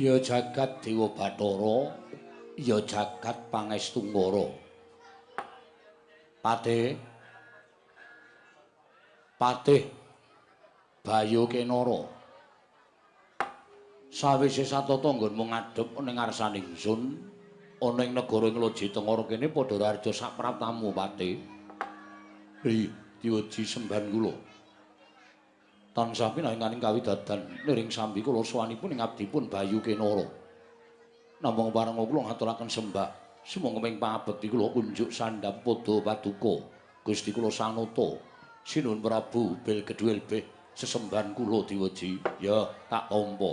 Ya jagat Dewa Bathara, ya jagat Pangestuwara. Patih Bayu Kenara. Sawise satata nggonmu ngadhep ning ngarsaning ingsun, ana ing negara Ngloji Tengara kene padha raharja sak pratamu Patih. Diweji sembahan kula. Tansah pinanganing kawidadan niring sambi kula sowanipun ing abdipun Bayu Kenara. Namung parenga kula ngaturaken sembah. Sumangga ing pangabekti kula kunjuk sandhap padha paduka. Gusti kula Sanata, Sinuhun Prabu Bilgedwelbeh sesembahan kula diweji. Ya tak tampa.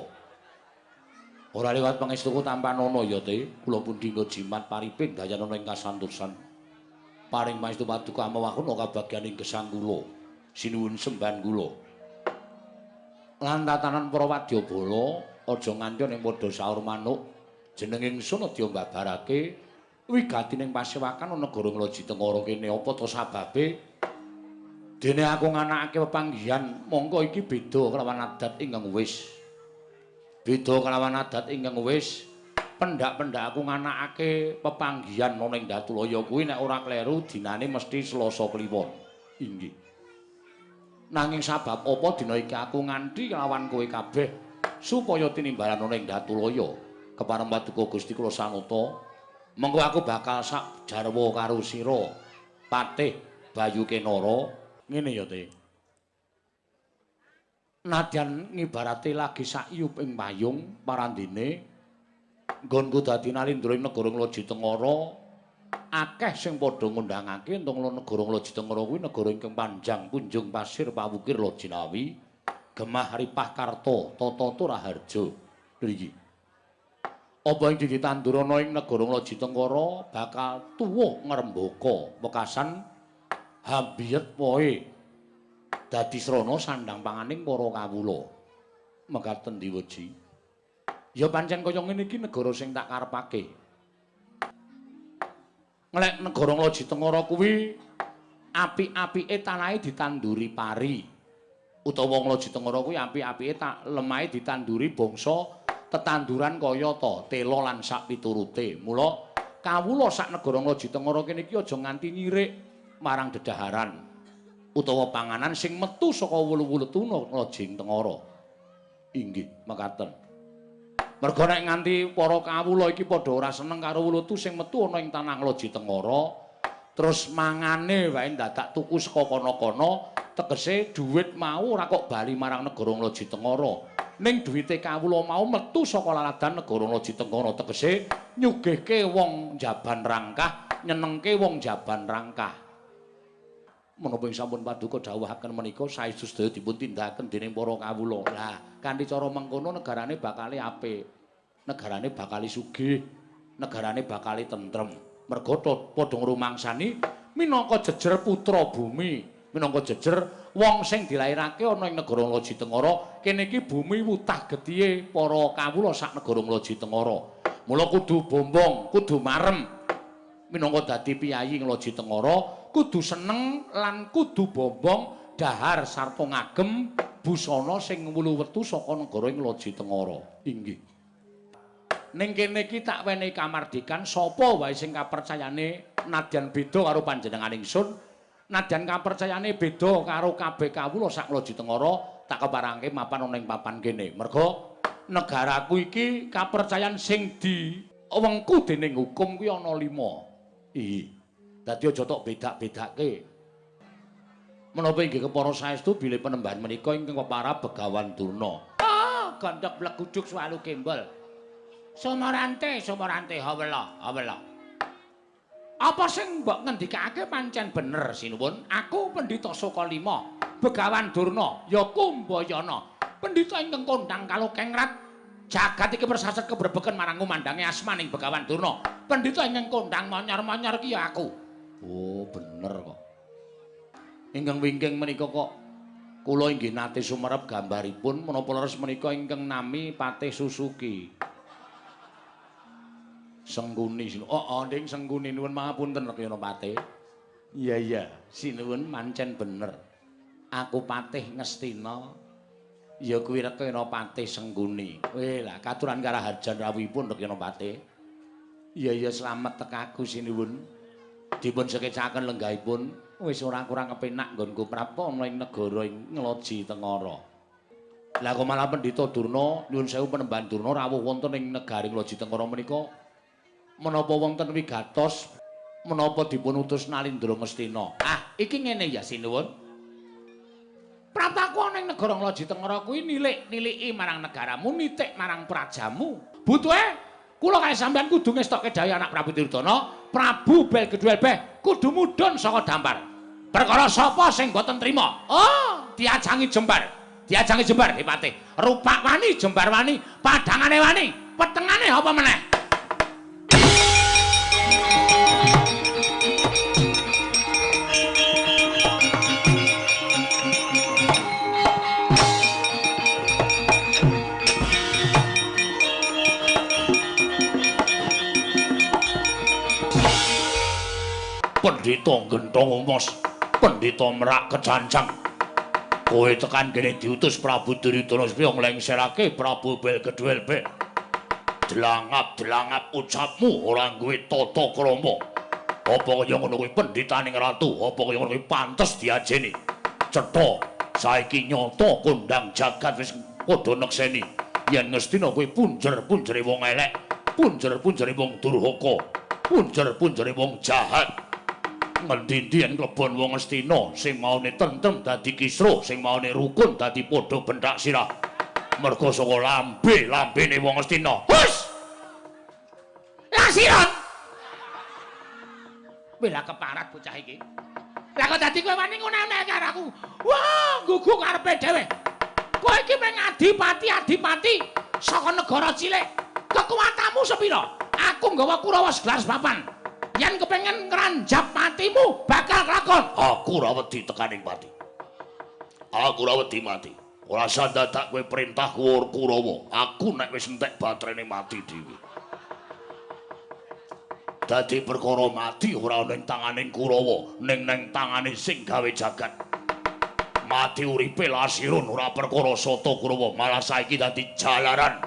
Ora liwat pangestuku tampanana ya te, kula pun dinggo jimat pariping dayanana ing kasantosan. Paring pangestu paduka amawahana kabagyaning gesang kula. Sinuhun sembahan kula. Lan tatanan para wadyabala aja nganti ning padha saur manuk jeneng ingsun adya mbabarake wigatining pasewakan ana negara Ngloji Tengara kene apa to sababe dene aku nganakake pepanggihan mongko iki beda kelawan adat ingkang wis pendak-pendak aku nganakake pepanggihan ana ing Datulaya kuwi nek ora kleru dinane mesti Selasa Kliwon. Inggih. Nanging sabab apa dina iki aku nganti kelawan kowe kabeh supaya tinimbalan ana ing Datulaya kepareng paduka Gusti kula Sanata mengko aku bakal sak jarwa karo sira Patih Bayu Kenara ngene ya te nadyan ngibarate lagi sak iyup ing payung parandene nggonku dadi nalindra ing negara Ngloji Tengara akeh sing padha ngundhangake entuk negara Ngloji Tengara kuwi negara ingkang panjang punjung pasir pawukir Lojinawi gemah ripah karta tata raharja mriki apa ing ditandur ana ing negara Ngloji Tengara bakal tuwuh ngrembaka wekasan habiyet poe dadi srana sandhang panganing para kawula mekaten diweji ya pancen kaya ngene iki negara sing tak karepake nglek negara Ngloji Tengara kuwi apik-apike tanahe ditanduri pari utawa Ngloji Tengara kuwi apik-apike tak lemahe ditanduri bangsa tetanduran kaya ta tela lan sak piturute mula kawula sak negara Ngloji Tengara kene iki aja nganti nyirik marang dedaharan utawa panganan sing metu saka wulu-wulutu Ngloji Tengara inggih mekaten. Merga nek nganti para kawula iki padha ora seneng karo wulutu sing metu ana ing tanah Ngloji Tengara, terus mangane wae dadak tuku saka kono-kono, tegese dhuwit mau ora kok bali marang negara Ngloji Tengara. Ning dhuwite kawula mau metu saka laladan negara Ngloji Tengara, tegese nyugihke wong jaban rangkah, nyenengke wong jaban rangkah. Menapa ing sampun paduka dawuhaken menika saestu sedaya dipun tindakaken dening para kawula. Lah, kanthi cara mengkono negarane bakal apik. Negarane bakal sugih, negarane bakal tentrem. Merga padha ngrumangsani minangka jejer putra bumi, minangka jejer wong sing dilairake ana ing negara Ngloji Tengara. Kene iki bumi wutah gedhiye para kawula sak negara Ngloji Tengara. Mula kudu bombong, kudu marem. Minangka dadi piyayi Ngloji Tengara kudu seneng lan kudu bombong dahar sarta ngagem busana sing wulu-wetu saka negara Ngloji Tengara. Inggih. Ning kene iki tak wenehi kamardikan sapa wae sing kapercayane nadyan beda karo panjenengan ingsun, nadyan kapercayane beda karo kabeh kawula sak Ngloji Tengara, tak keparangke mapan ana ing papan kene. Merga negaraku iki kapercayan sing diwengku dening hukum kuwi ana 5. Iya. Dadi aja tok bedak-bedake. Menapa inggih kepara saestu bilih penembahan menika ingkang peparab Begawan Durna. Ah, gandhek bleguduk swalu kembel. Sumarante, hawela. Apa sing mbok ngendikake pancen bener sinuwun? Aku pendhita Saka Lima, Begawan Durna, ya Kumbayana. Pendhita ingkang kondhang kalokengrat jagat iki persaset kebrebeken marang ngumandangi asmaning Begawan Durna. Pendhita ingkang kondhang manyar-manyar ki ya aku. Oh, bener kok. Ingkang wingking menika kok kula inggih nate sumerep gambaripun menapa leres menika ingkang nami Patih Susuki. Sengguni. Oh, Nding Sengguni nuwun pangapunten Rekayana Patih. Iya, sinuwun mancen bener. Aku Patih Ngastina Ya kuwi Rekenapati Sengguni. Weh lah katuran karaharjan rawuhipun Rekenapati. Iya selamat tekaku sinuwun. Dipun sekecaken lenggahipun wis ora kurang kepenak nggonku prapta ing negara ing Ngloji Tengara. Lah kok malah Pendhita Durna nyuwun sewu Penemban Durna rawuh wonten ing negari Ngloji Tengara menika menapa wonten wigatos menapa dipun utus Nalindra Ngastina. Ah, iki ngene ya sinuwun. Praptaku ana ing negara Ngloji Tengara kuwi niliki marang negaramu, nitik marang prajamu. Butuhe kula kae sampeyan kudu ngestokke dawuh anak Prabu Duryudana, Prabu Belgedwelbeh kudu mudhun saka dampar. Perkara sapa sing boten trima? Oh, diajangi jembar. Diajangi jembar Dipati. Rupak wani, jembar wani, padangane wani, petengane apa meneh? Pendhita Genthong Umos, Pendhita Merak Kejancang. Kowe tekan kene diutus Prabu Duryudana supaya nglengserake Prabu Belgedwelbeh. Delangap ucapmu ora duwe tata krama. Apa kaya ngono kuwi pendhitaning ratu? Apa kaya ngono kuwi pantes diajeni? Cetha, saiki nyata kondang jagat wis padha nekseni yen Ngastina kuwi punjer-punjere wong elek, punjer-punjere wong durhaka, punjer-punjere wong jahat. Ngendi-endi yen klebon wong Astina sing maune tentrem dadi kisruh, sing maune rukun dadi padha bentak sirah. Merga saka lambene wong Astina. Hus! Lasiron. Bela keparat bocah iki. Lah kok dadi kowe wani ngono-ngono karo aku. Wah, gugu karepe dhewe. Kowe iki mung adipati saka negara cilik. Kekuatanmu sepira? Aku nggawa Kurawa segelas papan. Yen kepengen ngranjap matimu bakal kelakon. Aku ora wedi tekaning pati. Aku ora wedi mati. Ora sandadak kowe perintah Kurawa. Aku nek wis entek batrene mati dhewe. Dadi perkara mati ora ana ing tanganing Kurawa, ning tangane sing gawe jagat. Mati uripe lasirun ora perkara Sata Kurawa, malah saiki dadi jalaran.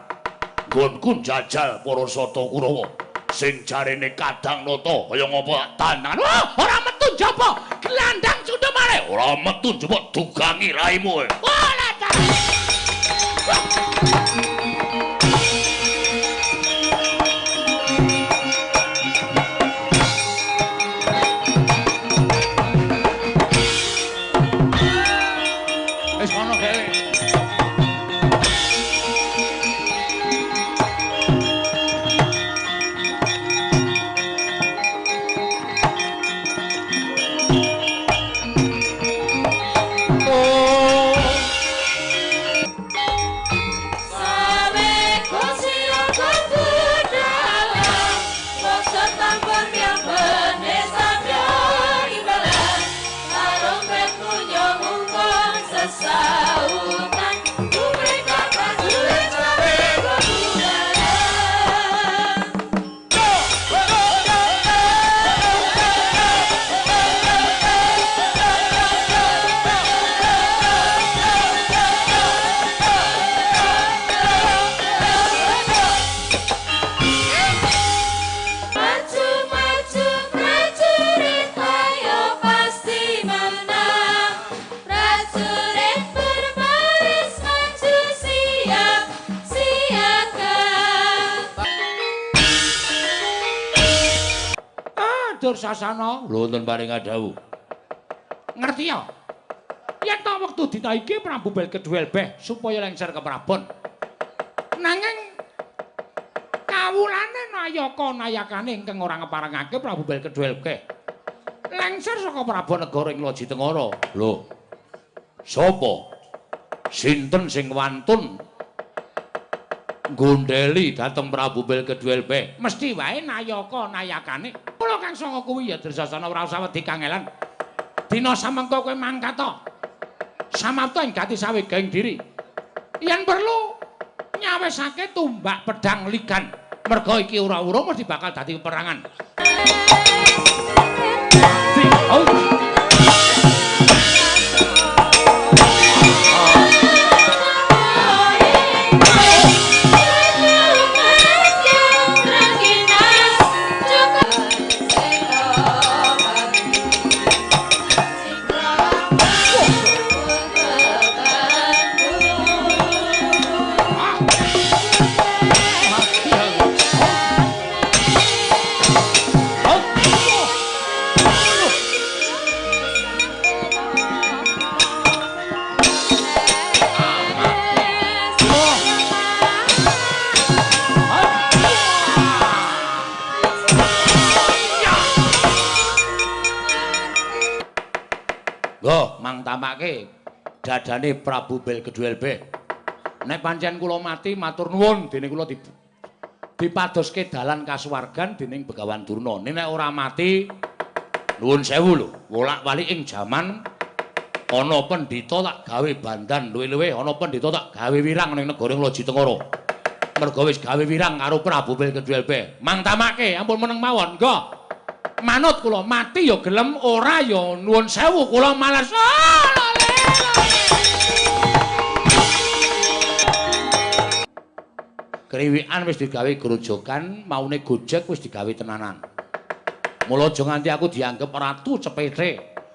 Nggonku njajal para Sata Kurawa. Sing jarene kadang nata kaya ngapa tanan. Ora metu njaba, gelandang cundemare. Ora metu njaba dugangi raimu. Ora ta. Wis ngono dhewe. Dursasana lho wonten paring dawuh. Ngerti ya? Yen ta wektu dina iki Prabu Belgedwelbeh supaya lengser ke prabon. Nanging kawulane nayaka nayakane ingkang ora ngeparengake Prabu Belgedwelbeh lengser saka prabon negara ing Ngloji Tengara. Lho. Sapa? Sinten sing wantun gondeli dhateng Prabu Belgedwelbeh? Mesti wae nayaka nayakane. Kula Kang Sanga kuwi ya Dursasana ora usah wedi kangelan. Dina samengko kowe mangkata. Samapta ing gati sawegahing diri. Yen perlu nyawisake tumbak pedang ligan. Merga iki ora-ura mesti bakal dadi peperangan. tamake dadane Prabu Belgedwelbe. Nek pancen kula mati matur nuwun dene kula dipadoske dalan kasuwargan dening Begawan Durna. Nek ora mati nuwun sewu lho, wolak-walik ing jaman ana pendhita tak gawe bandan luwih-luwih ana pendhita tak gawe wirang ning negara Ngloji Tengara. Mergo wis gawe wirang karo Prabu Belgedwelbe. Mang tamake ampun meneng mawon. Nggo. Manut kula mati ya gelem ora ya nuwun sewu kula malas. Kriwikan wis digawe grojogan, maune Gojek wis digawe tenanan. Mula aja nganti aku dianggep ratu cepete.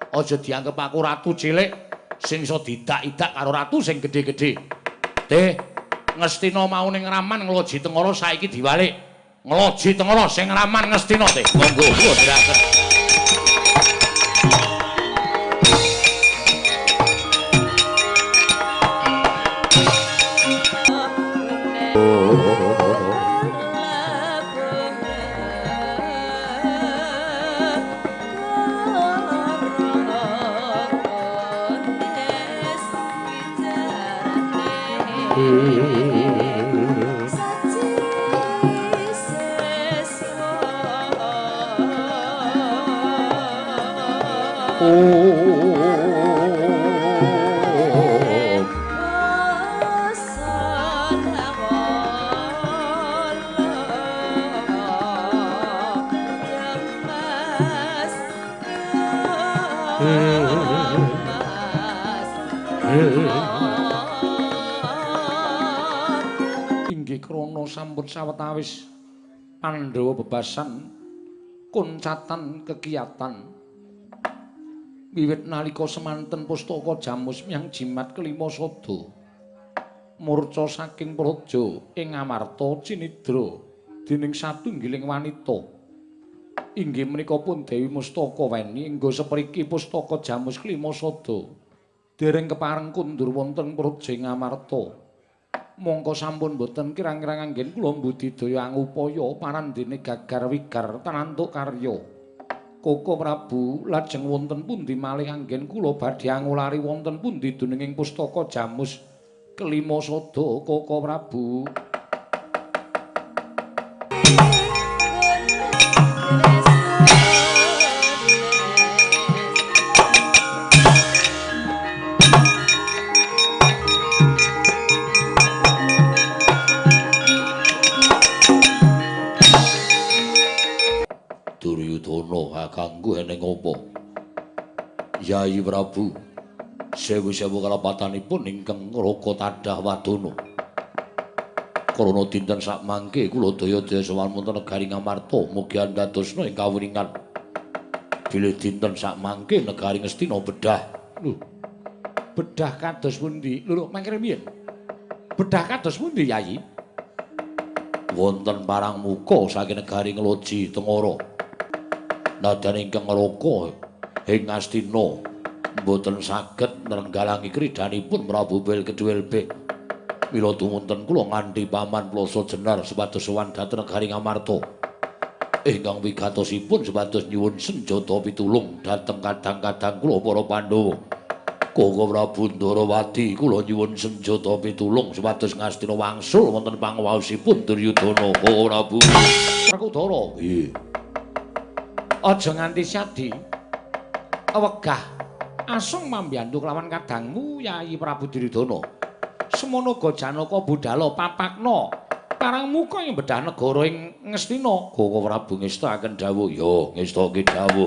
Aja dianggep aku ratu cilik sing iso didak-idak karo ratu sing gedhe-gedhe. Teh, Ngastina mau ning Raman Ngloji Tengara saiki diwalik. Ngloji Tengara sing Raman Ngastina teh. Monggo kula diraken. Inggih krana sampun sawetawis Pandhawa bebasan kuncatan kekiyatan wiwit nalika semanten pustaka Jamus miyang jimat kelima sada murca saking praja ing Amarta cinidra dening satunggiling wanita inggih menika pun Dewi Mustaka Weni ingga sepriki pustaka Jamus kelima sada dereng kepareng kundur wonten praja ing Amarta. Mongko sampun boten kirang-kirang anggen kula mbudidaya angupaya parandene gagar wigar tanantuk karya. Koko Prabu lajeng wonten pundi malih anggen kula badhe angulari wonten pundi dununging pustaka Jamus kelima sada Koko Prabu. Duryudana kanggo eneng apa? Yai Prabu, sewu-sewu kalapatanipun ingkang raka tadhah wadana. Krana dinten sak mangke kula daya-daya sowan wonten negari Ngamarta mugi andadosna ing kawuningan. Bilih dinten sak mangke negari Ngastina bedah. Lho. Bedah kados pundi? Lho, mangkene piye? Bedah kados pundi, Yai? Wonten parang muka saking negari Ngloji Tengara. Nadan ingkang ngraka ing Ngastina boten saged nrenggalangi kridhanipun Prabu Belgedwelbe. Mila tumunten kula nganthi paman plasa jenar supados sowan dhateng negari Ngamarta. Ingkang wigatosipun supados nyuwun senjata pitulung dhateng kadang-kadang kula para Pandhawa. Koko Prabu Ndarawati kula nyuwun senjata pitulung supados Ngastina wangsul wonten panguwasipun Duryudana. Koko Prabu Werkudara. Nggih. Aja nganti sadi wegah asung mambiyantu kelawan kadangmu Yai Prabu Duryudana. Semono uga Janaka Budhala papakna parang muka ing bedah negara ing Ngastina. Koko Prabu ngestaken dawuh. Ya, ngestake dawuh.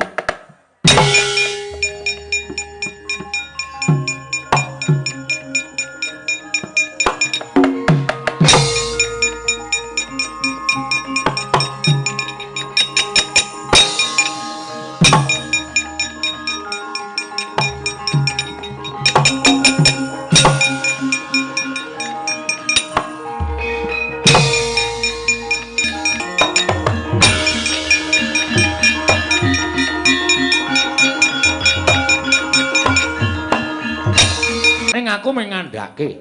Aku mengandhake.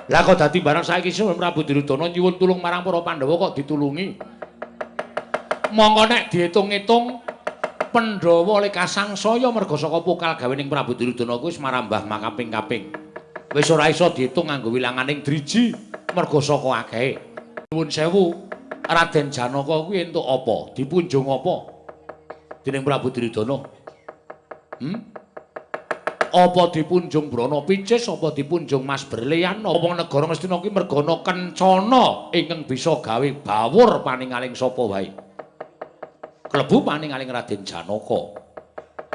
Lah kok dadi barang saiki Sunan Prabu Duryudana nyuwun tulung marang para Pandhawa kok ditulungi. Mongko nek diitung-itung Pandhawa le kasangsaya merga saka pokal gawening Prabu Duryudana kuwi wis marambah makaping-kaping. Wis ora iso diitung nganggo wilanganing driji merga saka akehe. Nuwun sewu, Raden Janaka kuwi entuk apa? Dipunjung apa? Dening Prabu Duryudana. Apa dipunjung Brana Picis, apa dipunjung Mas Berlian, apa negara Ngastina kuwi mergana kencana ingkang bisa gawe bawur paningaling sapa wae. Klebu paningaling Raden Janaka.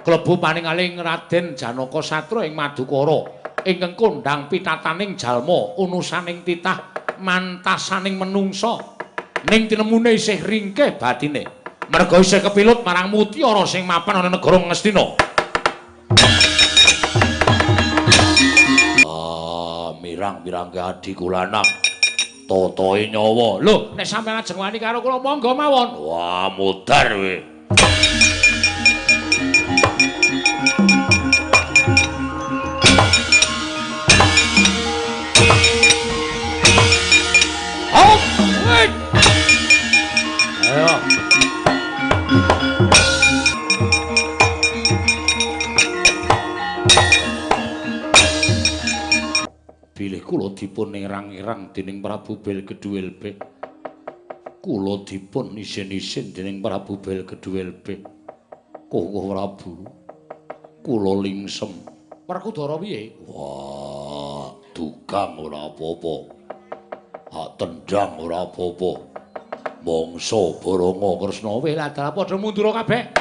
Klebu paningaling Raden Janaka Satra ing Madukara ingkang kondhang pitataning jalma, unusaning titah, mantasaning menungsa. Ning tinemune isih ringkeh batine. Merga isih kepilut marang mutiara sing mapan ana negara Ngastina. Mirang-mirang ke adiku lanang. Totoe nyawa. Lho, nek sampeyan ajeng wani karo kula monggo mawon. Wah, mudar kowe. Hop, wait. Ayo. Bilih kula dipun irang-irang dening Prabu Belgeduwelbe. Kula dipun isin-isin dening Prabu Belgeduwelbe. Kukuh Prabu, kula lingsem. Werkudara piye? Wah, dugang ora apa-apa. Hak tendang ora apa-apa. Mangsa Baranga Kresna wis dalah padha mundur kabeh.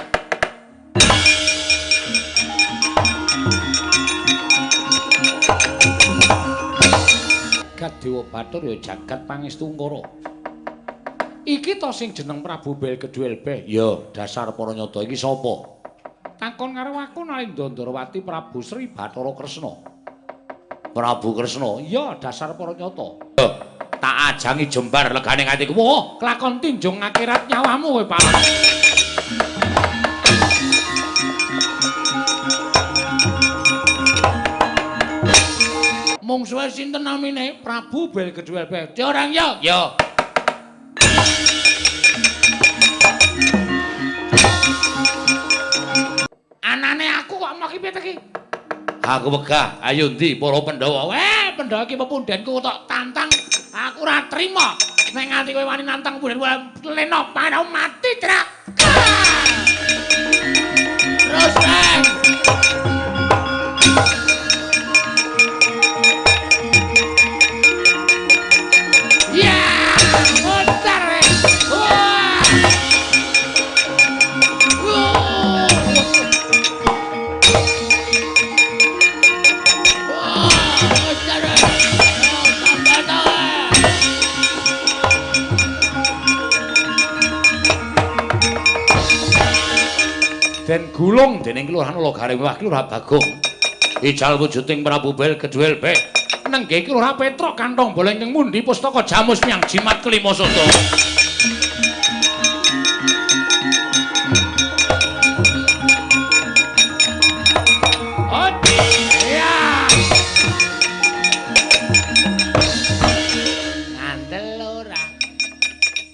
Jagat Dewa Bathara ya jagat Pangestungkara. Iki to sing jeneng Prabu Belgeduwelbe. Ya, dasar para nyata iki sapa? Takon karo aku Nalendra Ndarawati Prabu Sri Bathara Kresna. Prabu Kresna, ya dasar para nyata. Tak ajangi jembar legane atiku. Wah, kelakon tinjung akhirat nyawamu kowe, Pak. Mungsuhe sinten namine? Prabu Belgeduwelbe. Diorang ya? Ya. Anane aku kok mau ki piye iki? Aku wegah. Ayo ndi para Pandhawa? Pandhawa iki pepundhenku tok tantang. Aku ora trima. Nek nganti kowe wani nantang pundhen leno padha mati, Trak. Terus, den gulung dening Kelurahan Logare Mewah Kelurahan Bagong. Ijal wujuding Prabu Belgeduwelbe. Nengge Kelurahan Petruk kantong bola ingkang mundi pustaka Jamus Miang Jimat kelima soto. Ngandel ora.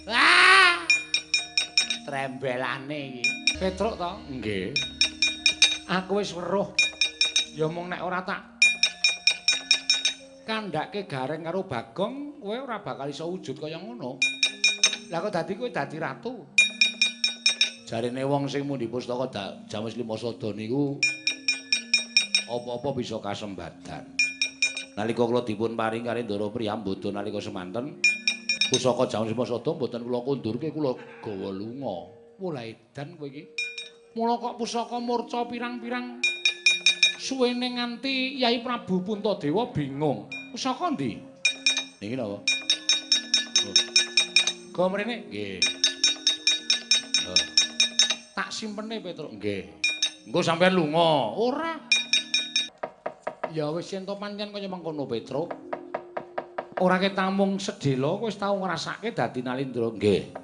Wah! Trembelane iki. Petruk to? Nggih. Aku wis weruh. Ya mung nek ora tak kandhake gareng karo Bagong, kowe ora bakal iso wujud kaya ngono. Lah kok dadi kowe dadi ratu. Jarene wong sing mundi pustaka Jamus Lima Sada niku apa-apa bisa kasembadan. Nalika kula dipun paring karo Ndara Priyambada nalika semanten, pusaka Jamus Lima Sada mboten kula kundurke, kula gawa lunga. Mulai edan kowe iki. Mula kok pusaka murca pirang-pirang suwene nganti Yai Prabu Puntadewa bingung. Pusaka ndi? Niki napa? Go mrene? Nggih. Tak simpene Petruk. Nggih. Engko sampeyan lunga. Ora. Ya wis yen to pancen kaya mengkono Petruk. Ora ketamung sedhela kowe wis tau ngrasake dadi Nalendra. Nggih.